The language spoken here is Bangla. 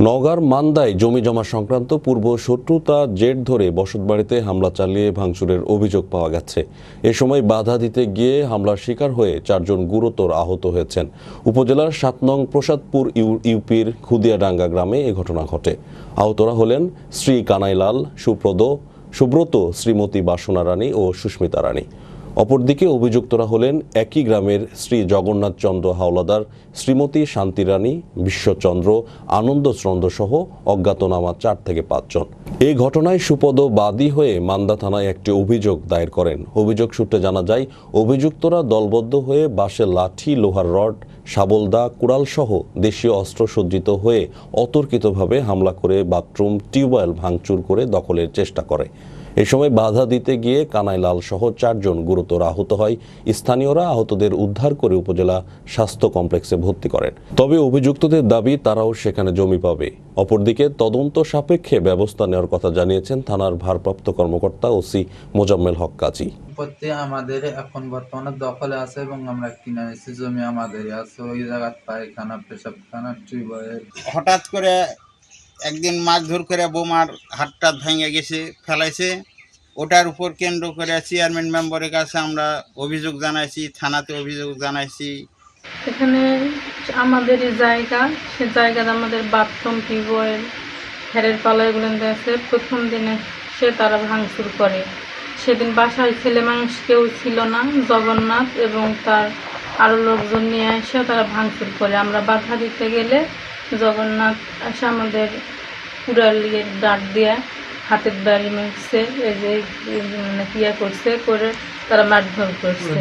নওগাঁর মান্দায় জমি জমা সংক্রান্ত পূর্ব শত্রুতা জের ধরে বসতবাড়িতে হামলা চালিয়ে ভাঙচুরের অভিযোগ পাওয়া গেছে। এ সময় বাধা দিতে গিয়ে হামলার শিকার হয়ে 4 জন গুরুতর আহত হয়েছেন। উপজেলার 7 নং প্রসাদপুর ইউপির খুদিয়াডাঙ্গা গ্রামে এ ঘটনা ঘটে। আহতরা হলেন শ্রী কানাইলাল, সুব্রত, শ্রীমতী বাসনা রানী ও সুস্মিতা রানী। অপরদিকে অভিযুক্তরা হলেন একই গ্রামের শ্রী জগন্নাথ চন্দ্র হাওলাদার, শ্রীমতী শান্তি রানী, বিশ্বচন্দ্র, আনন্দ চন্দ্র সহ অজ্ঞাতনামা 4 থেকে 5 জন। এই ঘটনায় সুপদ বাদী হয়ে মান্দা থানায় একটি অভিযোগ দায়ের করেন। অভিযোগ সূত্রে জানা যায়, অভিযুক্তরা দলবদ্ধ হয়ে বাঁশের লাঠি, লোহার রড, শাবলদা, কুড়াল সহ দেশীয় অস্ত্র সজ্জিত হয়ে অতর্কিতভাবে হামলা করে বাথরুম, টিউবওয়েল ভাঙচুর করে দখলের চেষ্টা করে। এ সময় বাধা দিতে গিয়ে কানাইলাল সহ 4 জন গুরুতর আহত হয়। স্থানীয়রা আহতদের উদ্ধার করে উপজেলা স্বাস্থ্য কমপ্লেক্সে ভর্তি করেন। তবে অভিযুক্তদের দাবি তারাও সেখানে জমি পাবে। অপরদিকে তদন্ত সাপেক্ষে ব্যবস্থা নেওয়ার কথা জানিয়েছেন থানার ভারপ্রাপ্ত কর্মকর্তা ওসি মোজাম্মেল হক কাজী। সম্পত্তি আমাদের এখন বর্তমানে দখলে আছে এবং আমরা কিনে নিয়েছি, জমি আমাদেরই আছে। ওই জায়গার পায়খানা, পেশাবখানা, টিউবওয়েল। হঠাৎ করে একদিন মারধর করে বোমার হাতটা ভেঙে গেছে, ফেলাইছে। ওটার উপর কেন্দ্র করে চেয়ারম্যান মেম্বারের কাছে আমরা অভিযোগ জানাইছি, থানাতে অভিযোগ জানাইছি। এখানে আমাদের জায়গা, সে জায়গাতে আমাদের বাথরুম, টিউবওয়েল, ফ্যানের পালা এগুলো আছে। প্রথম দিনে তারা ভাঙচুর করে। সেদিন বাসায় ছেলে মানুষ কেউ ছিল না, জগন্নাথ এবং তার আরও লোকজন নিয়ে এসে তারা ভাঙচুর করে। আমরা বাধা দিতে গেলে জগন্নাথ এসে আমাদের কুড়ালির ডাক দিয়ে হাতের বাড়ি মারছে, এই যে করছে, করে তারা মারধর করছে।